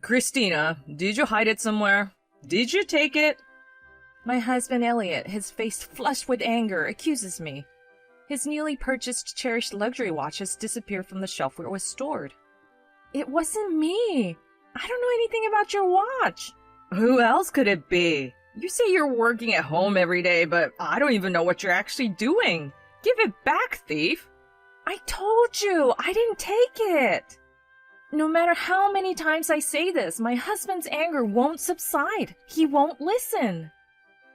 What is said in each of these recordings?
Christina, did you hide it somewhere? Did you take it? My husband Elliot, his face flushed with anger, accuses me. His newly purchased cherished luxury watch has disappeared from the shelf where it was stored. It wasn't me. I don't know anything about your watch. Who else could it be? You say you're working at home every day, but I don't even know what you're actually doing. Give it back, thief. I told you, I didn't take it. No matter how many times I say this, my husband's anger won't subside. He won't listen.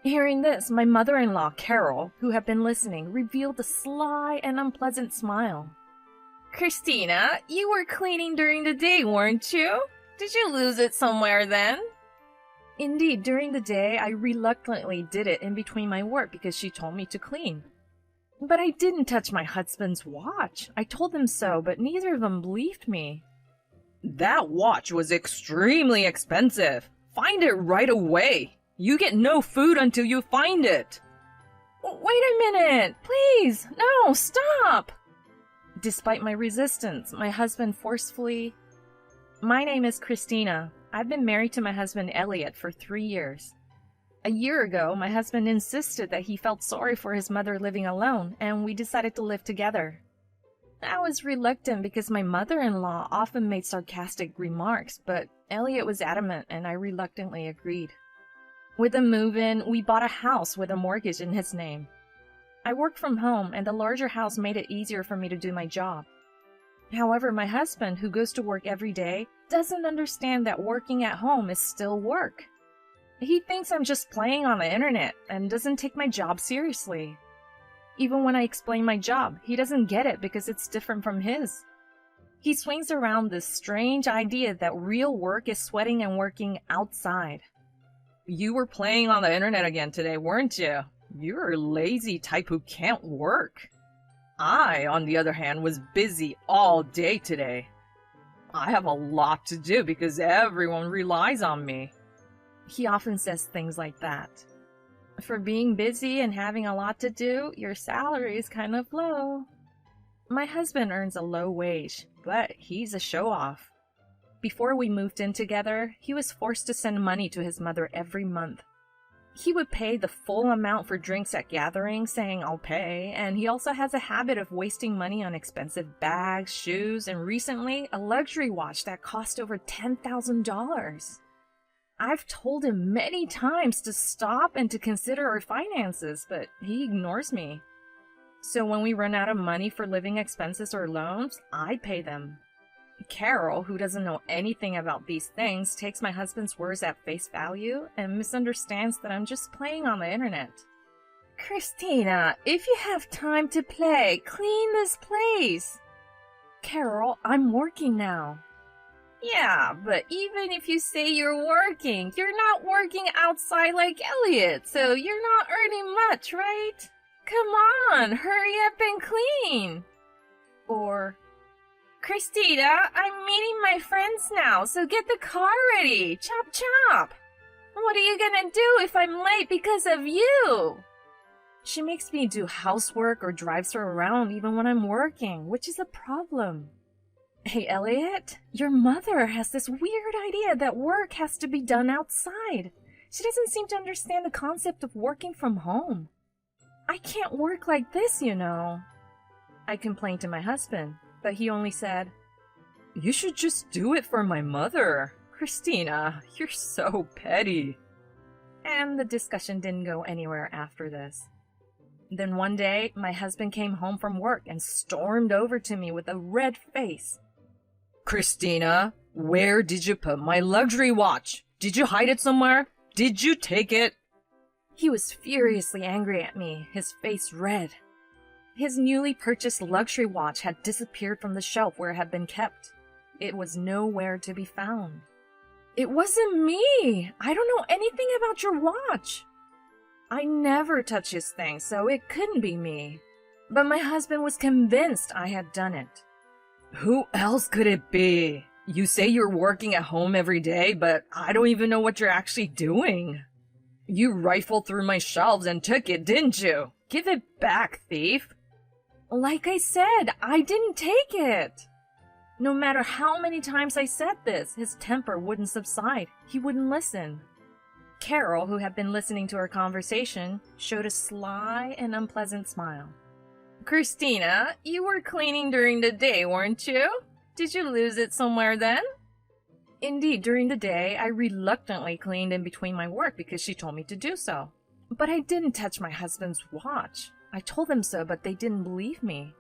Hearing this, my mother-in-law, Carol, who had been listening, revealed a sly and unpleasant smile. Christina, you were cleaning during the day, weren't you? Did you lose it somewhere then? Indeed, during the day, I reluctantly did it in between my work because she told me to clean. But I didn't touch my husband's watch. I told them so, but neither of them believed me. That watch was extremely expensive. Find it right away. You get no food until you find it. Wait a minute, please. No, stop. Despite my resistance, my husband forcefully... My name is Christina. I've been married to my husband Elliot for 3 years. A year ago, my husband insisted that he felt sorry for his mother living alone, and we decided to live together. I was reluctant because my mother-in-law often made sarcastic remarks, but Elliot was adamant and I reluctantly agreed. With the move-in, we bought a house with a mortgage in his name. I work from home, and the larger house made it easier for me to do my job. However, my husband, who goes to work every day, doesn't understand that working at home is still work. He thinks I'm just playing on the internet and doesn't take my job seriously. Even when I explain my job, he doesn't get it because it's different from his. He swings around this strange idea that real work is sweating and working outside. You were playing on the internet again today, weren't you? You're a lazy type who can't work. I, on the other hand, was busy all day today. I have a lot to do because everyone relies on me. He often says things like that. For being busy and having a lot to do, your salary is kind of low. My husband earns a low wage, but he's a show-off. Before we moved in together, he was forced to send money to his mother every month. He would pay the full amount for drinks at gatherings, saying, "I'll pay," and he also has a habit of wasting money on expensive bags, shoes, and recently, a luxury watch that cost over $10,000. I've told him many times to stop and to consider our finances, but he ignores me. So when we run out of money for living expenses or loans, I pay them. Carol, who doesn't know anything about these things, takes my husband's words at face value and misunderstands that I'm just playing on the internet. Christina, if you have time to play, clean this place. Carol, I'm working now. Yeah, but even if you say you're working outside like Elliot, so you're not earning much, right? Come on, hurry up and clean. Or, Christina, I'm meeting my friends now, so get the car ready. Chop chop. What are you gonna do if I'm late because of you? She makes me do housework or drives her around even when I'm working, which is a problem. Hey, Elliot, your mother has this weird idea that work has to be done outside. She doesn't seem to understand the concept of working from home. I can't work like this, you know. I complained to my husband, but he only said, You should just do it for my mother. Christina, you're so petty. And the discussion didn't go anywhere after this. Then one day, my husband came home from work and stormed over to me with a red face. Christina, where did you put my luxury watch? Did you hide it somewhere? Did you take it? He was furiously angry at me, his face red. His newly purchased luxury watch had disappeared from the shelf where it had been kept. It was nowhere to be found. It wasn't me! I don't know anything about your watch! I never touch his things, so it couldn't be me. But my husband was convinced I had done it. Who else could it be? You say you're working at home every day, but I don't even know what you're actually doing. You rifled through my shelves and took it, didn't you? Give it back, thief. Like I said, I didn't take it. No matter how many times I said this, his temper wouldn't subside. He wouldn't listen. Carol, who had been listening to our conversation, showed a sly and unpleasant smile. Christina, you were cleaning during the day, weren't you? Did you lose it somewhere then? Indeed, during the day, I reluctantly cleaned in between my work because she told me to do so. But I didn't touch my husband's watch. I told them so, but they didn't believe me.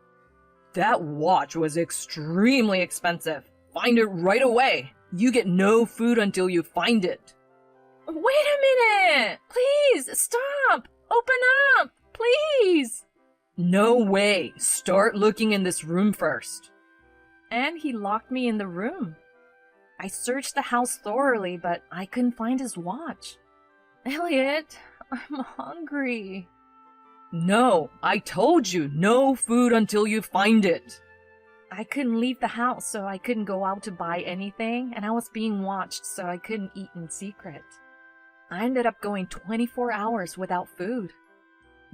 That watch was extremely expensive. Find it right away. You get no food until you find it. Wait a minute! Please, stop! Open up! Please! No way. Start looking in this room first. And he locked me in the room. I searched the house thoroughly, but I couldn't find his watch. Elliot, I'm hungry. No, I told you, no food until you find it. I couldn't leave the house, so I couldn't go out to buy anything, and I was being watched, so I couldn't eat in secret. I ended up going 24 hours without food.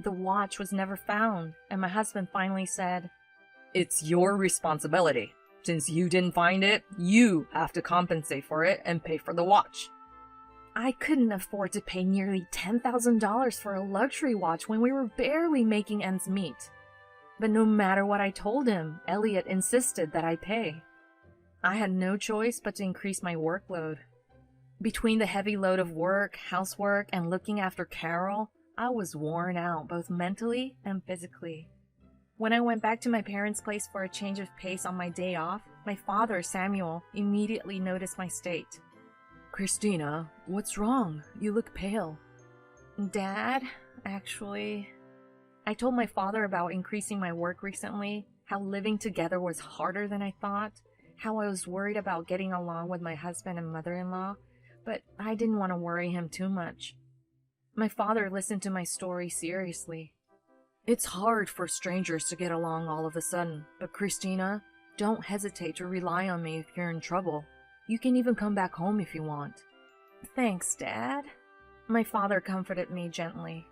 The watch was never found, and my husband finally said, It's your responsibility. Since you didn't find it, you have to compensate for it and pay for the watch. I couldn't afford to pay nearly $10,000 for a luxury watch when we were barely making ends meet. But no matter what I told him, Elliot insisted that I pay. I had no choice but to increase my workload. Between the heavy load of work, housework, and looking after Carol, I was worn out both mentally and physically. When I went back to my parents' place for a change of pace on my day off, my father, Samuel, immediately noticed my state. Christina, what's wrong? You look pale. Dad, actually... I told my father about increasing my work recently, how living together was harder than I thought, how I was worried about getting along with my husband and mother-in-law, but I didn't want to worry him too much. My father listened to my story seriously. It's hard for strangers to get along all of a sudden, but Christina, don't hesitate to rely on me if you're in trouble. You can even come back home if you want. Thanks, Dad. My father comforted me gently.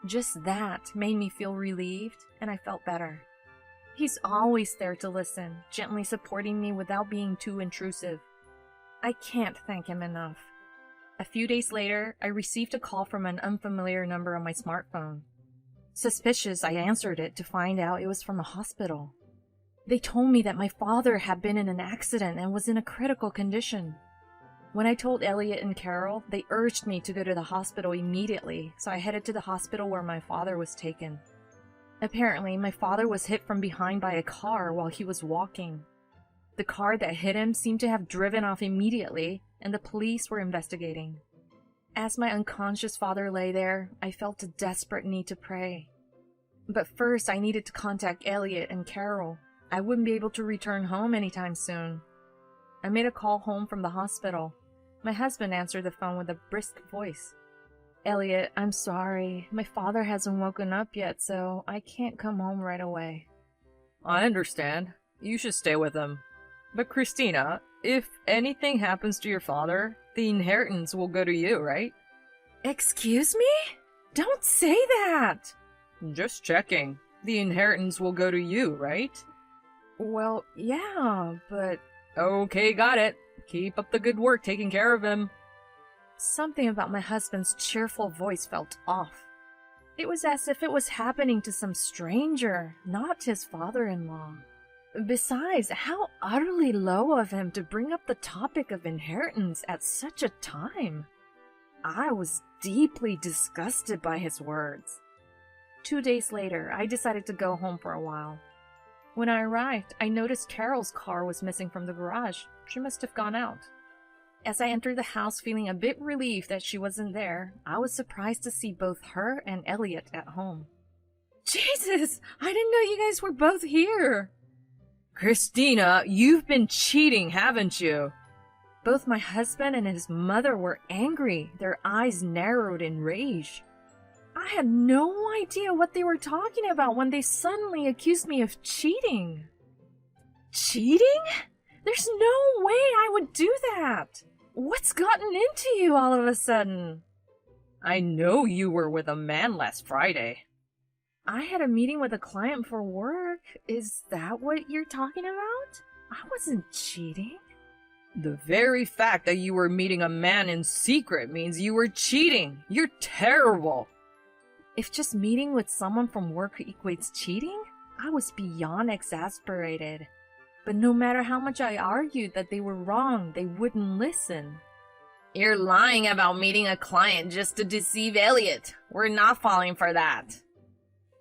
Just that made me feel relieved, and I felt better. He's always there to listen, gently supporting me without being too intrusive. I can't thank him enough. A few days later, I received a call from an unfamiliar number on my smartphone. Suspicious, I answered it to find out it was from a hospital. They told me that my father had been in an accident and was in a critical condition. When I told Elliot and Carol, they urged me to go to the hospital immediately, so I headed to the hospital where my father was taken. Apparently, my father was hit from behind by a car while he was walking. The car that hit him seemed to have driven off immediately, and the police were investigating. As my unconscious father lay there, I felt a desperate need to pray. But first, I needed to contact Elliot and Carol. I wouldn't be able to return home anytime soon. I made a call home from the hospital. My husband answered the phone with a brisk voice. Elliot, I'm sorry. My father hasn't woken up yet, so I can't come home right away. I understand. You should stay with him. But Christina, if anything happens to your father, the inheritance will go to you, right? Excuse me? Don't say that! Just checking. The inheritance will go to you, right? Well, yeah, but... Okay, got it. Keep up the good work taking care of him. Something about my husband's cheerful voice felt off. It was as if it was happening to some stranger, not his father-in-law. Besides, how utterly low of him to bring up the topic of inheritance at such a time. I was deeply disgusted by his words. 2 days later, I decided to go home for a while. When I arrived, I noticed Carol's car was missing from the garage. She must have gone out. As I entered the house feeling a bit relieved that she wasn't there, I was surprised to see both her and Elliot at home. Jesus! I didn't know you guys were both here! Christina, you've been cheating, haven't you? Both my husband and his mother were angry, their eyes narrowed in rage. I had no idea what they were talking about when they suddenly accused me of cheating. Cheating? There's no way I would do that! What's gotten into you all of a sudden? I know you were with a man last Friday. I had a meeting with a client for work. Is that what you're talking about? I wasn't cheating. The very fact that you were meeting a man in secret means you were cheating. You're terrible. If just meeting with someone from work equates cheating, I was beyond exasperated. But no matter how much I argued that they were wrong, they wouldn't listen. You're lying about meeting a client just to deceive Elliot. We're not falling for that.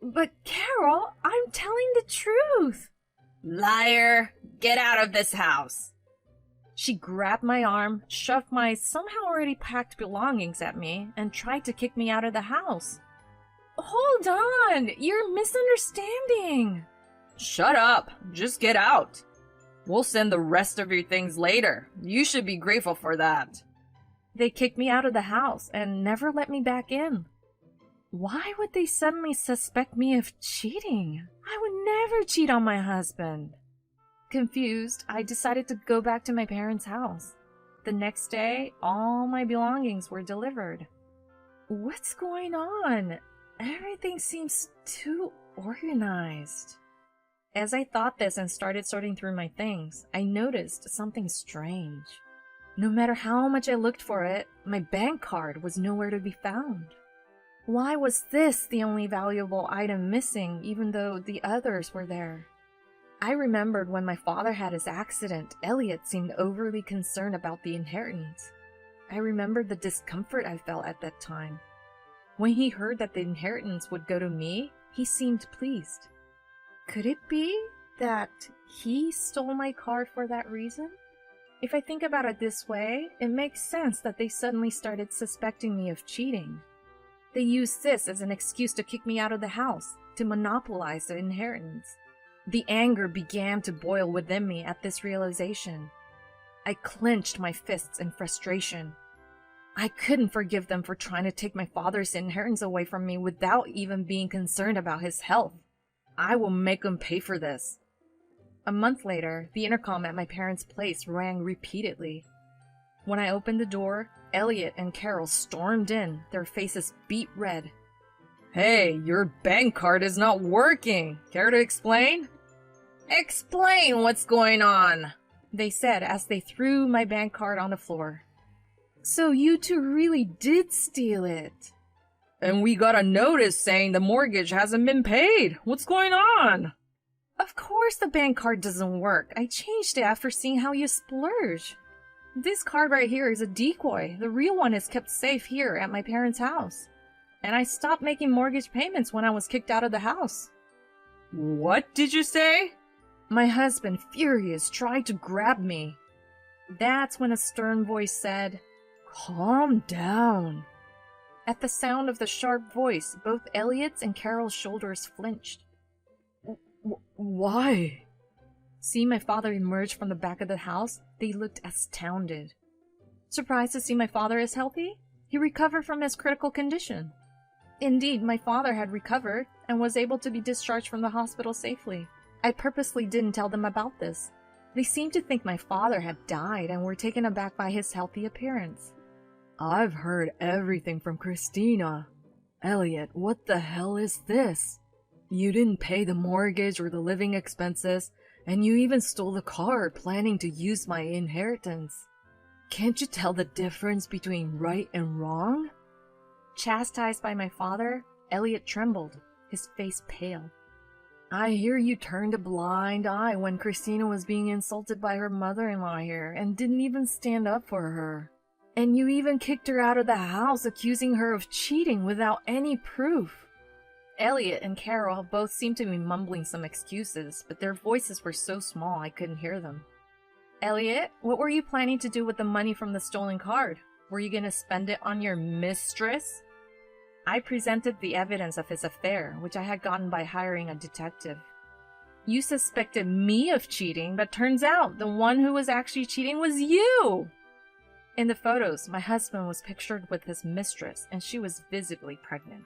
But Carol, I'm telling the truth. Liar! Get out of this house. She grabbed my arm, shoved my somehow already packed belongings at me, and tried to kick me out of the house. Hold on! You're misunderstanding! Shut up! Just get out! We'll send the rest of your things later. You should be grateful for that. They kicked me out of the house and never let me back in. Why would they suddenly suspect me of cheating? I would never cheat on my husband. Confused, I decided to go back to my parents' house. The next day, all my belongings were delivered. What's going on? Everything seems too organized. As I thought this and started sorting through my things, I noticed something strange. No matter how much I looked for it, my bank card was nowhere to be found. Why was this the only valuable item missing, even though the others were there? I remembered when my father had his accident, Elliot seemed overly concerned about the inheritance. I remembered the discomfort I felt at that time. When he heard that the inheritance would go to me, he seemed pleased. Could it be that he stole my card for that reason? If I think about it this way, it makes sense that they suddenly started suspecting me of cheating. They used this as an excuse to kick me out of the house, to monopolize the inheritance. The anger began to boil within me at this realization. I clenched my fists in frustration. I couldn't forgive them for trying to take my father's inheritance away from me without even being concerned about his health. I will make them pay for this. A month later, the intercom at my parents' place rang repeatedly. When I opened the door, Elliot and Carol stormed in, their faces beet red. Hey, your bank card is not working. Care to explain? Explain what's going on, they said as they threw my bank card on the floor. So you two really did steal it. And we got a notice saying the mortgage hasn't been paid. What's going on? Of course the bank card doesn't work. I changed it after seeing how you splurge. This card right here is a decoy. The real one is kept safe here at my parents' house. And I stopped making mortgage payments when I was kicked out of the house. What did you say? My husband, furious, tried to grab me. That's when a stern voice said, "Calm down." At the sound of the sharp voice, both Elliot's and Carol's shoulders flinched. Why? Seeing my father emerge from the back of the house, they looked astounded. Surprised to see my father is healthy? He recovered from his critical condition. Indeed, my father had recovered and was able to be discharged from the hospital safely. I purposely didn't tell them about this. They seemed to think my father had died and were taken aback by his healthy appearance. I've heard everything from Christina. Elliot, what the hell is this? You didn't pay the mortgage or the living expenses, and you even stole the car planning to use my inheritance. Can't you tell the difference between right and wrong? Chastised by my father, Elliot trembled, his face pale. I hear you turned a blind eye when Christina was being insulted by her mother-in-law here and didn't even stand up for her. And you even kicked her out of the house, accusing her of cheating without any proof. Elliot and Carol both seemed to be mumbling some excuses, but their voices were so small I couldn't hear them. Elliot, what were you planning to do with the money from the stolen card? Were you going to spend it on your mistress? I presented the evidence of his affair, which I had gotten by hiring a detective. You suspected me of cheating, but turns out the one who was actually cheating was you! In the photos, my husband was pictured with his mistress, and she was visibly pregnant.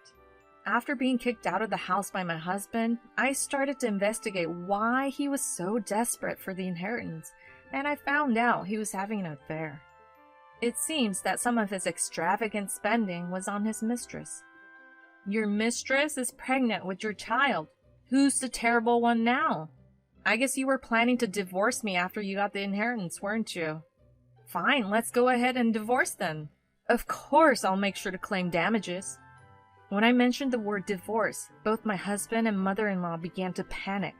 After being kicked out of the house by my husband, I started to investigate why he was so desperate for the inheritance, and I found out he was having an affair. It seems that some of his extravagant spending was on his mistress. Your mistress is pregnant with your child. Who's the terrible one now? I guess you were planning to divorce me after you got the inheritance, weren't you? Fine, let's go ahead and divorce then. Of course I'll make sure to claim damages. When I mentioned the word divorce, both my husband and mother-in-law began to panic.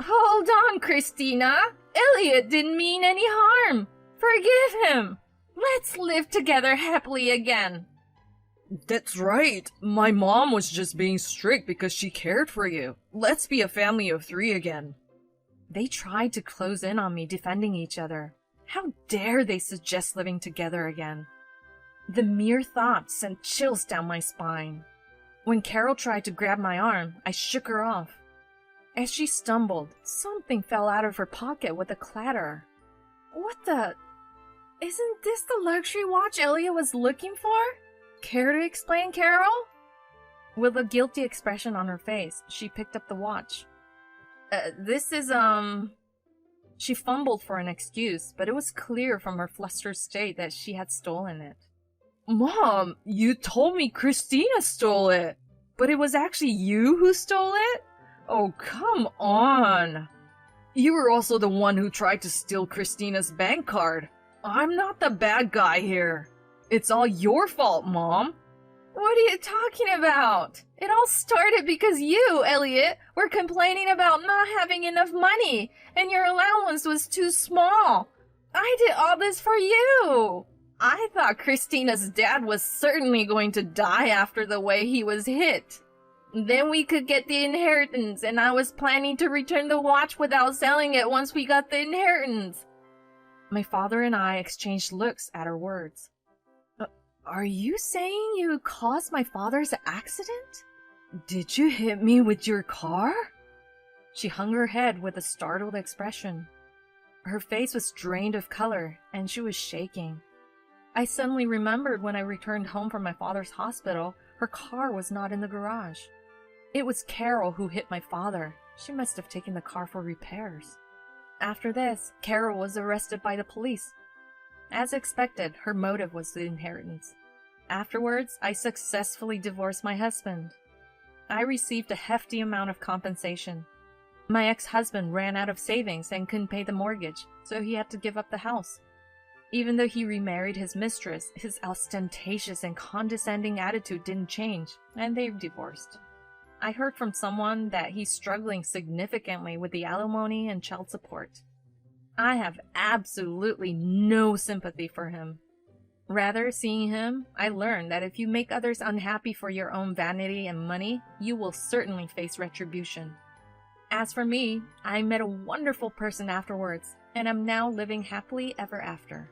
Hold on, Christina! Elliot didn't mean any harm! Forgive him! Let's live together happily again! That's right. My mom was just being strict because she cared for you. Let's be a family of 3 again. They tried to close in on me, defending each other. How dare they suggest living together again? The mere thought sent chills down my spine. When Carol tried to grab my arm, I shook her off. As she stumbled, something fell out of her pocket with a clatter. What the... Isn't this the luxury watch Elliot was looking for? Care to explain, Carol? With a guilty expression on her face, she picked up the watch. This is, She fumbled for an excuse, but it was clear from her flustered state that she had stolen it. Mom, you told me Christina stole it, but it was actually you who stole it? Oh, come on. You were also the one who tried to steal Christina's bank card. I'm not the bad guy here. It's all your fault, Mom. What are you talking about? It all started because you, Elliot, were complaining about not having enough money, and your allowance was too small. I did all this for you. I thought Christina's dad was certainly going to die after the way he was hit. Then we could get the inheritance, and I was planning to return the watch without selling it once we got the inheritance. My father and I exchanged looks at her words. Are you saying you caused my father's accident? Did you hit me with your car? She hung her head with a startled expression. Her face was drained of color, and she was shaking. I suddenly remembered when I returned home from my father's hospital, her car was not in the garage. It was Carol who hit my father. She must have taken the car for repairs. After this, Carol was arrested by the police. As expected, her motive was the inheritance. Afterwards, I successfully divorced my husband. I received a hefty amount of compensation. My ex-husband ran out of savings and couldn't pay the mortgage, so he had to give up the house. Even though he remarried his mistress, his ostentatious and condescending attitude didn't change, and they divorced. I heard from someone that he's struggling significantly with the alimony and child support. I have absolutely no sympathy for him. Rather, seeing him, I learned that if you make others unhappy for your own vanity and money, you will certainly face retribution. As for me, I met a wonderful person afterwards, and am now living happily ever after.